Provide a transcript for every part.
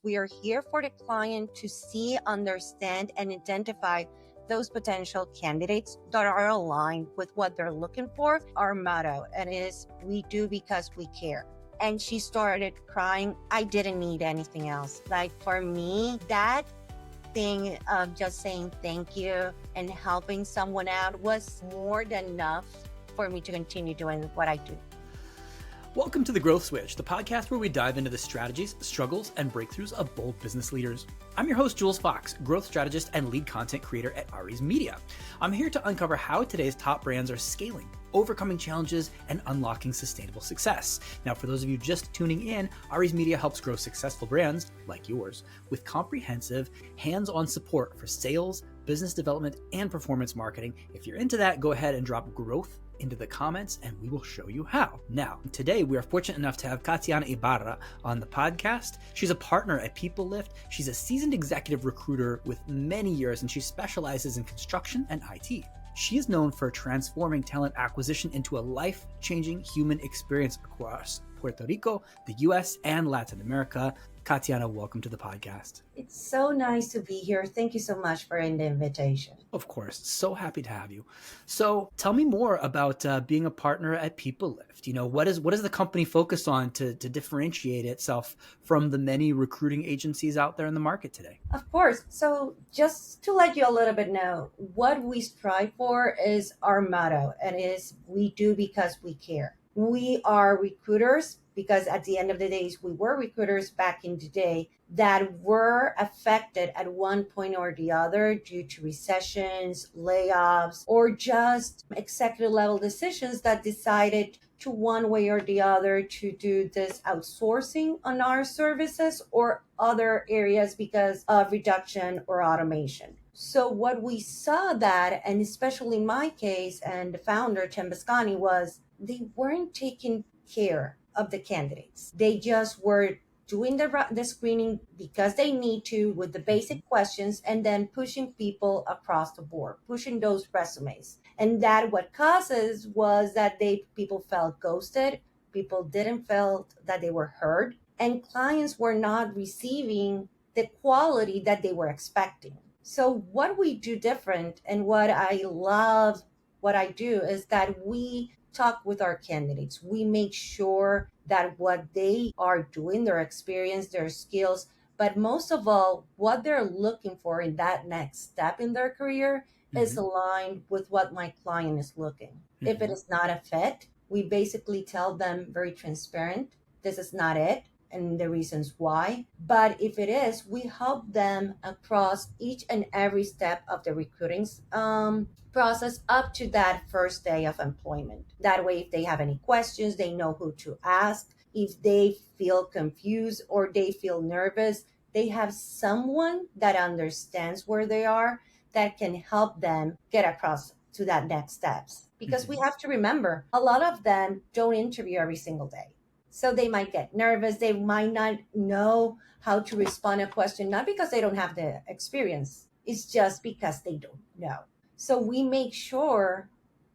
We are here for the client to see, understand, and identify those potential candidates that are aligned with what they're looking for. Our motto, and it is, we do because we care. And she started crying. I didn't need anything else. Like, for me, that thing of just saying thank you and helping someone out was more than enough for me to continue doing what I do. Welcome to The Growth Switch, the podcast where we dive into the strategies, struggles, and breakthroughs of bold business leaders. I'm your host, Jules Fox, growth strategist and lead content creator at Aries Media. I'm here to uncover how today's top brands are scaling, overcoming challenges, and unlocking sustainable success. Now, for those of you just tuning in, Aries Media helps grow successful brands like yours with comprehensive, hands-on support for sales, business development, and performance marketing. If you're into that, go ahead and drop growth into the comments and we will show you how. Now, today we are fortunate enough to have Catiana Ibarra on the podcast. She's a partner at PeopleLift. She's a seasoned executive recruiter with many years, and she specializes in construction and IT. She is known for transforming talent acquisition into a life-changing human experience across Puerto Rico, the US, and Latin America. Catiana, welcome to the podcast. It's so nice to be here. Thank you so much for the invitation. Of course. So happy to have you. So tell me more about being a partner at PeopleLift. You know, what is the company focused on to differentiate itself from the many recruiting agencies out there in the market today? Of course. So just to let you a little bit know, what we strive for is our motto, and it is, we do because we care. We are recruiters because at the end of the day, we were recruiters back in the day that were affected at one point or the other due to recessions, layoffs, or just executive level decisions that decided to one way or the other to do this outsourcing on our services or other areas because of reduction or automation. So what we saw that, and especially in my case and the founder, Tim Biscani, was they weren't taking care of the candidates. They just were doing the screening because they need to with the basic questions and then pushing people across the board, pushing those resumes. And that what causes was that people felt ghosted, people didn't feel that they were heard, and clients were not receiving the quality that they were expecting. So what we do different, and what I love what I do, is that we talk with our candidates. We make sure that what they are doing, their experience, their skills, but most of all, what they're looking for in that next step in their career is aligned with what my client is looking. If it is not a fit, we basically tell them very transparent, this is not it, and the reasons why. But if it is, we help them across each and every step of the recruiting process up to that first day of employment. That way, if they have any questions, they know who to ask. If they feel confused or they feel nervous, they have someone that understands where they are that can help them get across to that next steps. Because we have to remember, a lot of them don't interview every single day. So they might get nervous. They might not know how to respond to a question, not because they don't have the experience. It's just because they don't know. So we make sure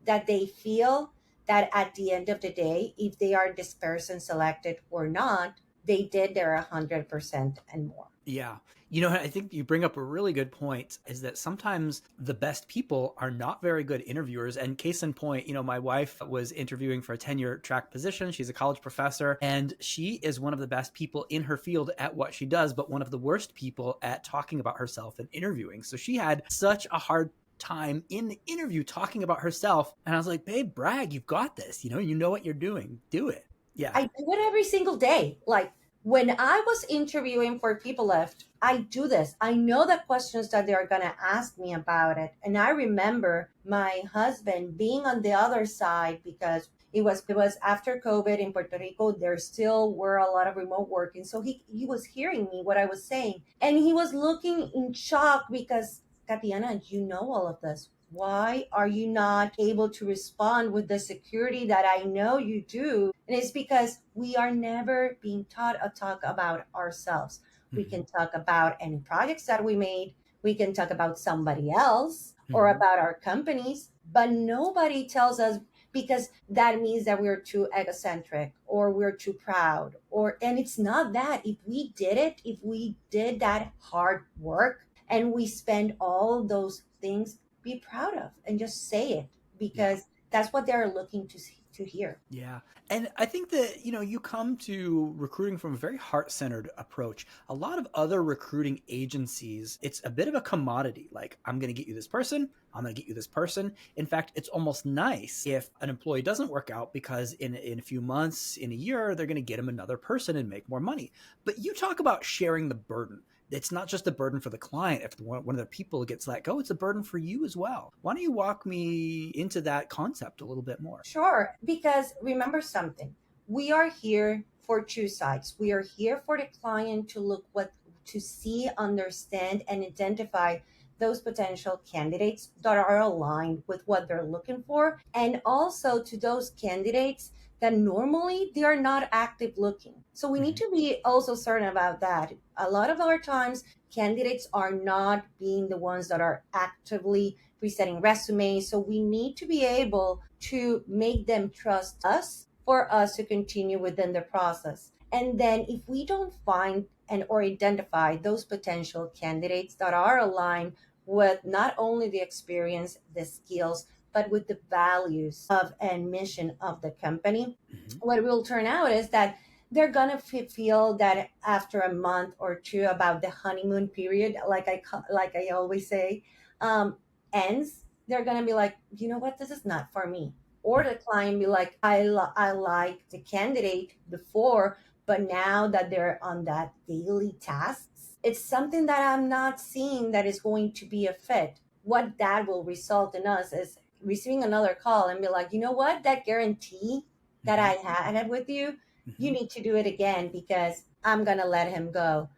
that they feel that at the end of the day, if they are this person selected or not, they did their 100% and more. Yeah. You know, I think you bring up a really good point, is that sometimes the best people are not very good interviewers. And case in point, you know, my wife was interviewing for a tenure track position. She's a college professor, and she is one of the best people in her field at what she does, but one of the worst people at talking about herself and interviewing. So she had such a hard time in the interview talking about herself. And I was like, babe, brag, you've got this. You know what you're doing. Do it. Yeah. I do it every single day. Like, when I was interviewing for PeopleLift, I do this. I know the questions that they're going to ask me about it. And I remember my husband being on the other side because it was after COVID in Puerto Rico. There still were a lot of remote working. So he was hearing me, what I was saying. And he was looking in shock because, Catiana, you know all of this. Why are you not able to respond with the security that I know you do? And it's because we are never being taught to talk about ourselves. We can talk about any projects that we made. We can talk about somebody else or about our companies, but nobody tells us, because that means that we're too egocentric or we're too proud, and it's not that. If we did it, if we did that hard work and we spend all those things, be proud of and just say it, Yeah. because that's what they're looking to hear. Yeah. And I think that, you come to recruiting from a very heart centered approach. A lot of other recruiting agencies, it's a bit of a commodity. Like, I'm going to get you this person. I'm going to get you this person. In fact, it's almost nice if an employee doesn't work out, because in a few months, in a year, they're going to get him another person and make more money. But you talk about sharing the burden. It's not just a burden for the client. If one of their people gets let go, it's a burden for you as well. Why don't you walk me into that concept a little bit more? Sure, because remember something. We are here for two sides. We are here for the client to to see, understand, and identify those potential candidates that are aligned with what they're looking for, and also to those candidates that normally they are not active looking. So we need Mhm. to be also certain about that. A lot of our times, candidates are not being the ones that are actively presenting resumes. So we need to be able to make them trust us for us to continue within the process. And then if we don't find and or identify those potential candidates that are aligned with not only the experience, the skills, but with the values of and mission of the company, Mhm. what will turn out is that they're gonna feel that after a month or two, about the honeymoon period, like I always say, um, ends, they're gonna be like, you know what, this is not for me. Or the client be like, I like the candidate before, but now that they're on that daily tasks, it's something that I'm not seeing that is going to be a fit. What that will result in us is receiving another call and be like, you know what, that guarantee that Mhm. I had with you, you Mhm. need to do it again because I'm gonna let him go.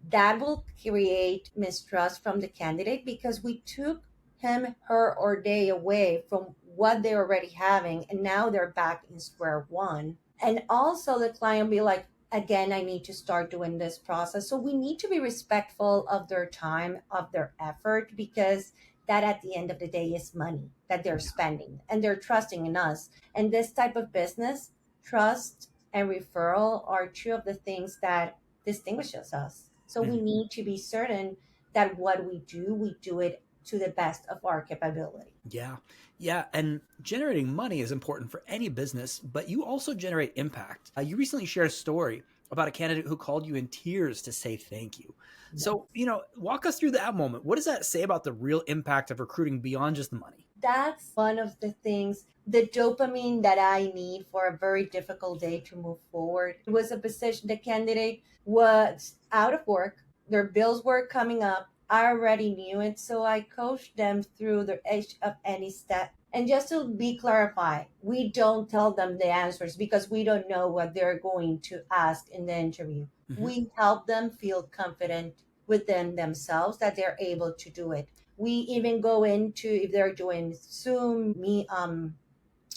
That will create mistrust from the candidate because we took him, her, or they away from what they're already having, and now they're back in square one. And also, the client be like, again, I need to start doing this process. So we need to be respectful of their time, of their effort, because that at the end of the day is money that they're spending and they're trusting in us. And this type of business, trust and referral are two of the things that distinguishes us. So we Mhm. need to be certain that what we do it to the best of our capability. Yeah. Yeah. And generating money is important for any business, but you also generate impact. You recently shared a story about a candidate who called you in tears to say thank you. So, walk us through that moment. What does that say about the real impact of recruiting beyond just the money? That's one of the things, the dopamine that I need for a very difficult day to move forward. It was a position, the candidate was out of work, their bills were coming up. I already knew it, so I coached them through the edge of any step. And just to be clarified, we don't tell them the answers because we don't know what they're going to ask in the interview. Hmm. We help them feel confident within themselves that they're able to do it. We even go into, if they're doing Zoom,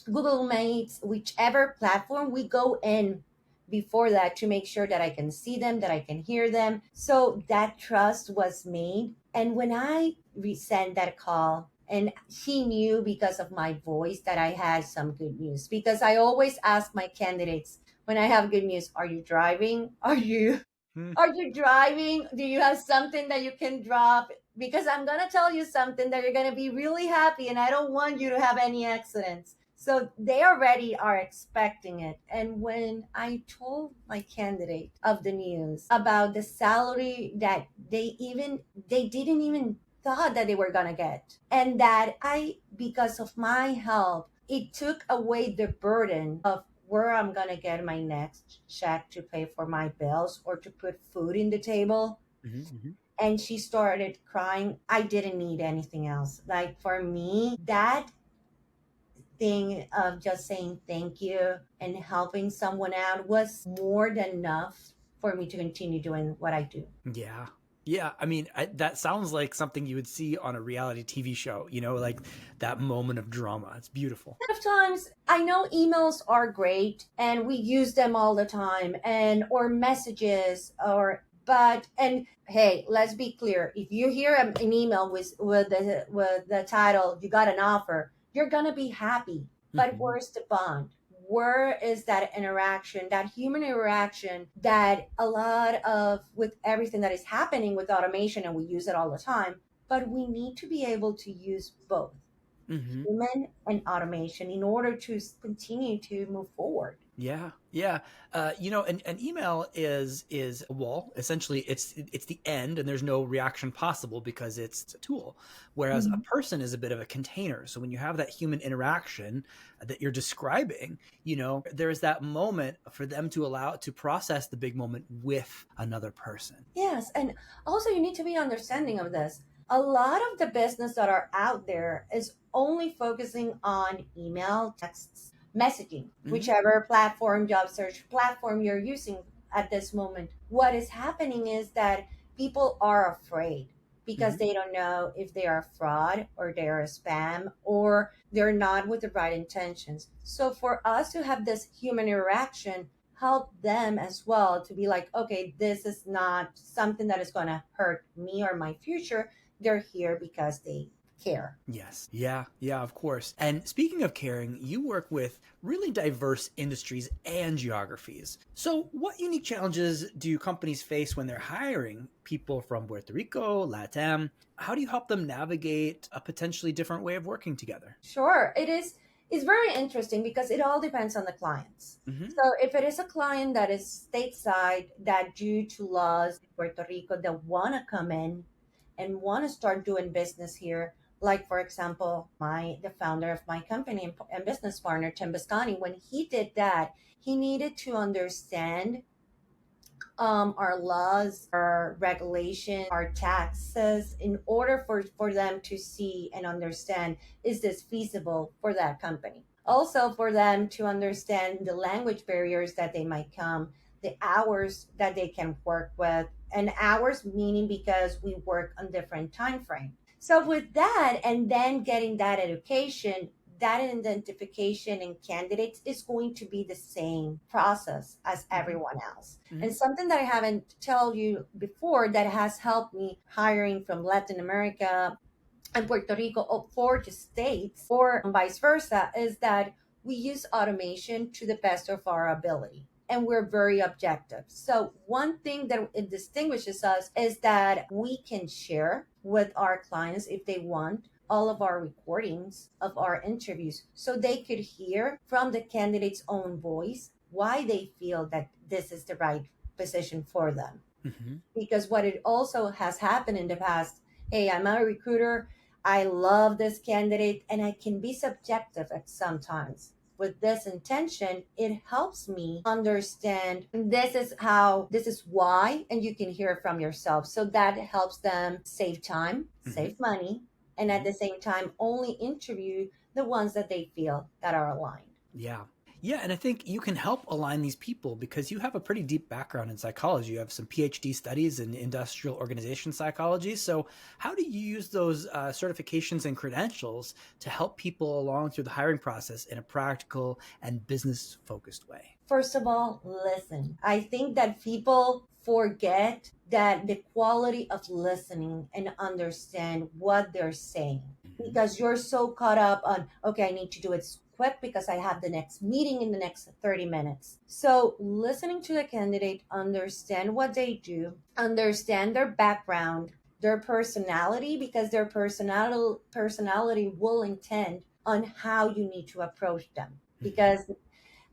Google Meets, whichever platform, we go in before that to make sure that I can see them, that I can hear them. So that trust was made. And when I resent that call, and he knew because of my voice that I had some good news, because I always ask my candidates when I have good news, are you driving? Hmm. Are you driving? Do you have something that you can drop? Because I'm going to tell you something that you're going to be really happy, and I don't want you to have any accidents. So they already are expecting it. And when I told my candidate of the news about the salary that they didn't even thought that they were going to get, and that because of my help, it took away the burden of where I'm gonna get my next check to pay for my bills or to put food in the table. Hmm. And she started crying. I didn't need anything else. Like for me, that thing of just saying thank you and helping someone out was more than enough for me to continue doing what I do. Yeah. Yeah. I mean, that sounds like something you would see on a reality TV show, like that moment of drama. It's beautiful. Of times I know emails are great and we use them all the time, and or messages, or but and hey, let's be clear, if you hear an email with the title, you got an offer, you're gonna be happy. but Hmm. where's the bond? Where is that interaction, that human interaction that a lot of, with everything that is happening with automation, and we use it all the time, but we need to be able to use both Hmm. human and automation in order to continue to move forward. Yeah, yeah. An email is a wall. Essentially, it's the end, and there's no reaction possible because it's a tool. Whereas a Mhm. person is a bit of a container. So when you have that human interaction that you're describing, there's that moment for them to allow to process the big moment with another person. Yes, and also you need to be understanding of this. A lot of the business that are out there is only focusing on email, texts, messaging, Hmm. whichever platform, job search platform you're using at this moment. What is happening is that people are afraid because Hmm. they don't know if they are fraud or they're a spam or they're not with the right intentions. So for us to have this human interaction, help them as well to be like, okay, this is not something that is going to hurt me or my future. They're here because they care. Yes. Yeah. Yeah, of course. And speaking of caring, you work with really diverse industries and geographies. So, what unique challenges do companies face when they're hiring people from Puerto Rico, LATAM? How do you help them navigate a potentially different way of working together? Sure, it is. It's very interesting because it all depends on the clients. Hmm. So if it is a client that is stateside, that due to laws in Puerto Rico that want to come in and want to start doing business here, like for example, the founder of my company and business partner Tim Biscani, when he did that, he needed to understand our laws, our regulation, our taxes, in order for them to see and understand, is this feasible for that company? Also, for them to understand the language barriers that they might come, the hours that they can work with, and hours meaning because we work on different time frame. So with that, and then getting that education, that identification in candidates is going to be the same process as Hmm. everyone else. Hmm. And something that I haven't told you before that has helped me hiring from Latin America and Puerto Rico for the states or vice versa is that we use automation to the best of our ability. And we're very objective. So, one thing that it distinguishes us is that we can share with our clients if they want all of our recordings of our interviews so they could hear from the candidate's own voice why they feel that this is the right position for them. Hmm. Because what it also has happened in the past, hey, I'm a recruiter, I love this candidate, and I can be subjective at sometimes. With this intention, it helps me understand this is how, this is why, and you can hear it from yourself. So that helps them save time, Hmm. save money, and at Hmm. the same time only interview the ones that they feel that are aligned. Yeah. Yeah, and I think you can help align these people because you have a pretty deep background in psychology. You have some PhD studies in industrial organization psychology. So, how do you use those certifications and credentials to help people along through the hiring process in a practical and business focused way? First of all, listen. I think that people forget that the quality of listening and understand what they're saying Hmm. because you're so caught up on, okay, I need to do it quick because I have the next meeting in the next 30 minutes. So, listening to the candidate, understand what they do, understand their background, their personality, because their personality will intend on how you need to approach them. Hmm. Because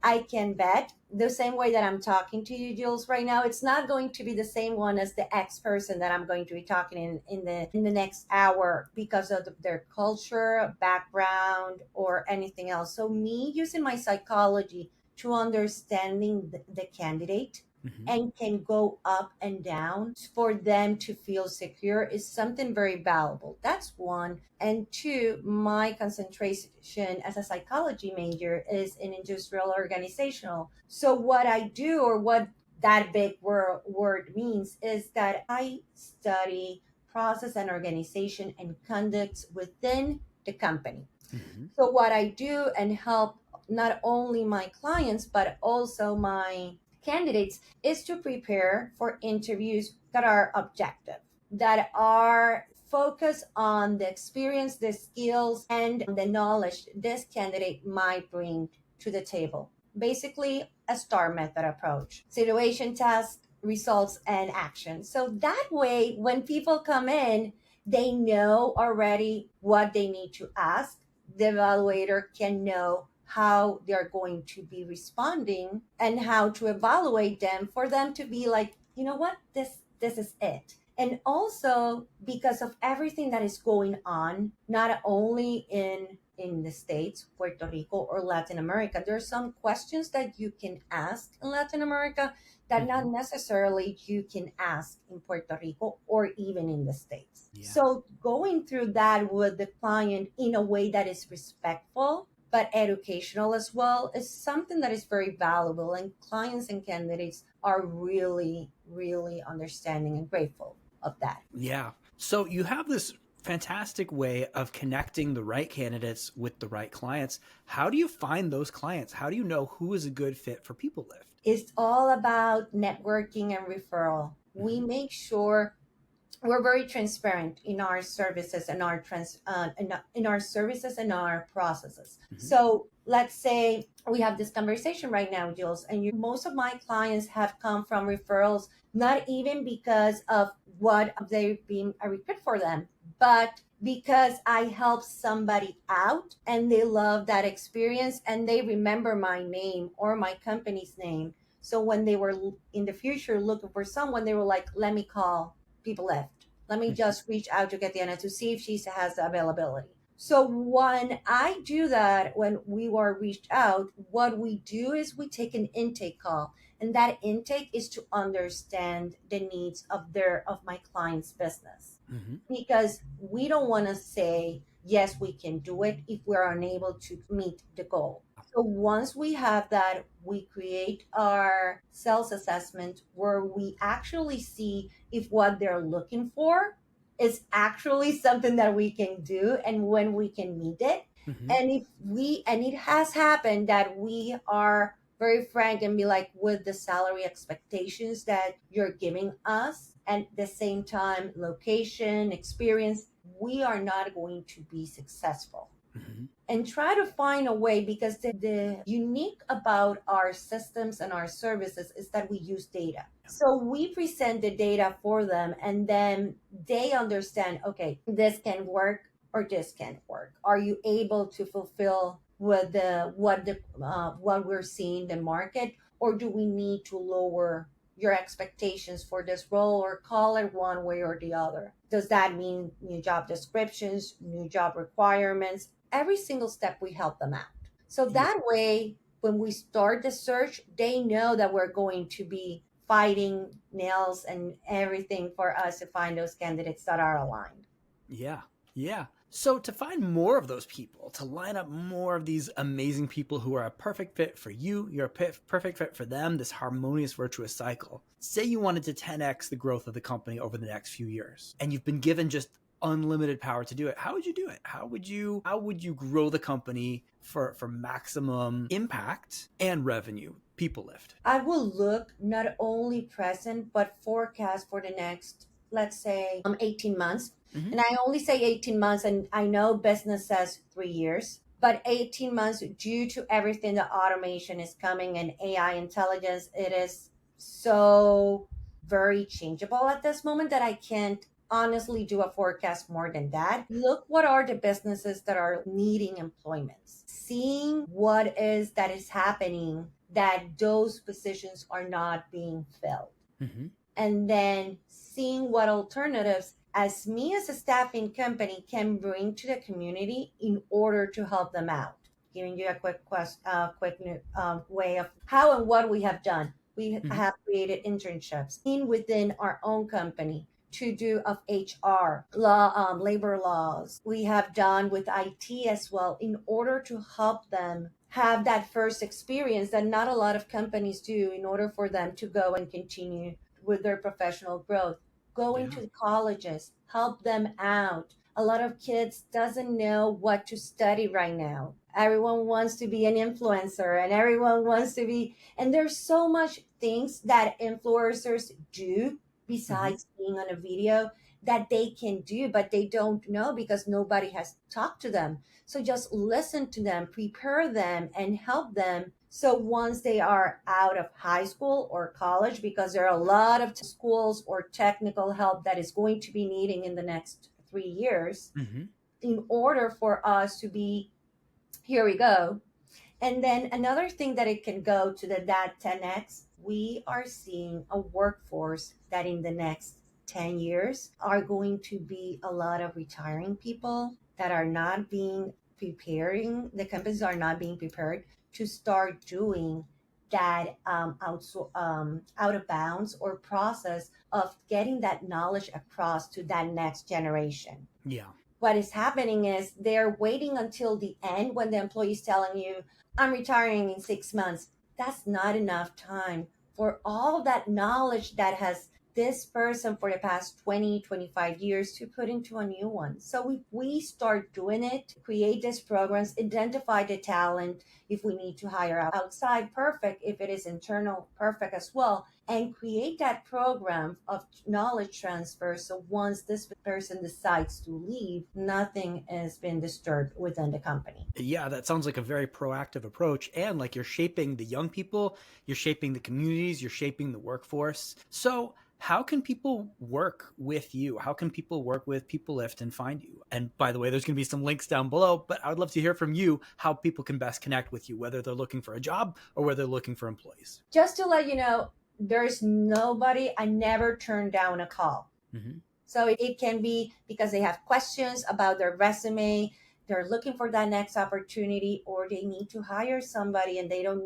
I can bet the same way that I'm talking to you, Jules, right now, it's not going to be the same one as the ex person that I'm going to be talking in the next hour because of their culture, background, or anything else. So me using my psychology to understanding the candidate Hmm. and can go up and down for them to feel secure is something very valuable. That's one. And two, my concentration as a psychology major is in industrial organizational. So what I do, or what that big word means, is that I study process and organization and conduct within the company. Hmm. So what I do and help not only my clients but also my candidates is to prepare for interviews that are objective, that are focus on the experience, the skills, and the knowledge this candidate might bring to the table. Basically, a STAR method approach: situation, task, results, and action. So that way, when people come in, they know already what they need to ask. The evaluator can know how they're going to be responding and how to evaluate them for them to be like, you know what, this is it. And also because of everything that is going on, not only in the States, Puerto Rico, or Latin America, there are some questions that you can ask in Latin America that not necessarily you can ask in Puerto Rico or even in the States. Yeah. So going through that with the client in a way that is respectful but educational as well is something that is very valuable, and clients and candidates are really, really understanding and grateful of that. Yeah. So you have this fantastic way of connecting the right candidates with the right clients. How do you find those clients? How do you know who is a good fit for PeopleLift? It's all about networking and referral. We make sure we're very transparent in our services and our in our services and our processes. So let's say we have this conversation right now, Jules, and most of my clients have come from referrals, not even because of what they've been a recruit for them, but because I helped somebody out and they love that experience and they remember my name or my company's name. So when they were in the future looking for someone, they were like, let me call PeopleLift. Let me just reach out to Catiana to see if she has the availability. So when I do that, when we were reached out, what we do is we take an intake call. And that intake is to understand the needs of my client's business. Because we don't want to say, yes, we can do it if we're unable to meet the goal. So once we have that, we create our sales assessment where we actually see if what they're looking for is actually something that we can do and when we can meet it. And it has happened that we are very frank and be like, with the salary expectations that you're giving us, and at the same time, location, experience, we are not going to be successful. And try to find a way, because the unique about our systems and our services is that we use data. So we present the data for them and then they understand, okay, this can work or this can't work. Are you able to fulfill with what we're seeing in the market, or do we need to lower your expectations for this role or call it one way or the other? Does that mean new job descriptions, new job requirements? Every single step we help them out. So that way, when we start the search, they know that we're going to be fighting nails and everything for us to find those candidates that are aligned. Yeah. Yeah. So to find more of those people, to line up more of these amazing people who are a perfect fit for you, you're a perfect fit for them, this harmonious, virtuous cycle. Say you wanted to 10x the growth of the company over the next few years, and you've been given just unlimited power to do it. How would you do it? How would you grow the company for maximum impact and revenue? PeopleLift. I will look not only present, but forecast for the next, let's say, 18 months. And I only say 18 months, and I know business says 3 years, but 18 months due to everything the automation is coming and AI intelligence, it is so very changeable at this moment that I can't honestly do a forecast more than that. Look, what are the businesses that are needing employments? Seeing what is that is happening, that those positions are not being filled. And then seeing what alternatives as me as a staffing company can bring to the community in order to help them out. Giving you a quick way of how and what we have done. We have created internships within our own company to do of HR, law, labor laws. We have done with IT as well in order to help them have that first experience that not a lot of companies do in order for them to go and continue with their professional growth. Go into colleges, help them out. A lot of kids doesn't know what to study right now. Everyone wants to be an influencer and everyone wants to be, and there's so much things that influencers do besides being on a video that they can do, but they don't know because nobody has talked to them. So just listen to them, prepare them, and help them. So once they are out of high school or college, because there are a lot of schools or technical help that is going to be needing in the next 3 years, Mm-hmm. in order for us to be, here we go. And then another thing that it can go to that 10x, we are seeing a workforce that in the next 10 years are going to be a lot of retiring people that are not being preparing, the companies are not being prepared to start doing that out of bounds or process of getting that knowledge across to that next generation. Yeah. What is happening is they're waiting until the end when the employee is telling you, I'm retiring in 6 months. That's not enough time for all that knowledge that has this person for the past 20, 25 years to put into a new one. So if we start doing it, create these programs, identify the talent, if we need to hire outside, perfect. If it is internal, perfect as well. And create that program of knowledge transfer. So once this person decides to leave, nothing has been disturbed within the company. Yeah, that sounds like a very proactive approach. And like you're shaping the young people, you're shaping the communities, you're shaping the workforce. So, how can people work with you? How can people work with PeopleLift and find you? And by the way, there's going to be some links down below, but I would love to hear from you how people can best connect with you, whether they're looking for a job or whether they're looking for employees. Just to let you know, there's nobody, I never turn down a call. Mm-hmm. So it can be because they have questions about their resume, they're looking for that next opportunity, or they need to hire somebody and they don't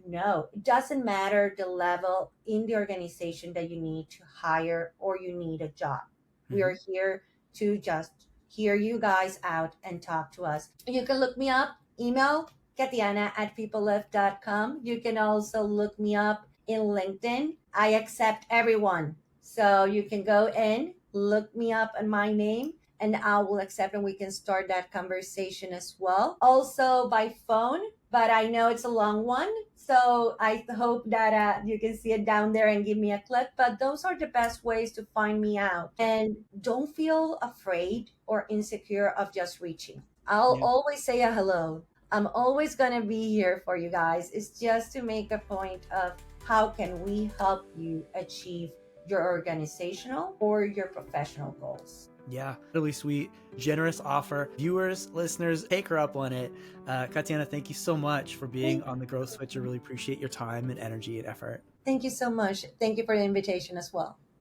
know. It doesn't matter the level in the organization that you need to hire or you need a job. Mm-hmm. We are here to just hear you guys out and talk to us. You can look me up, email Catiana@peoplelift.com. You can also look me up in LinkedIn. I accept everyone. So you can go in, look me up and my name, and I will accept and we can start that conversation as well. Also by phone, but I know it's a long one. So I hope that you can see it down there and give me a click. But those are the best ways to find me out. And don't feel afraid or insecure of just reaching. I'll Yeah. always say a hello. I'm always going to be here for you guys. It's just to make a point of how can we help you achieve your organizational or your professional goals. Yeah, really sweet, generous offer. Viewers, listeners, take her up on it. Catiana, thank you so much for being on the Growth Switch. I really appreciate your time and energy and effort. Thank you so much. Thank you for the invitation as well.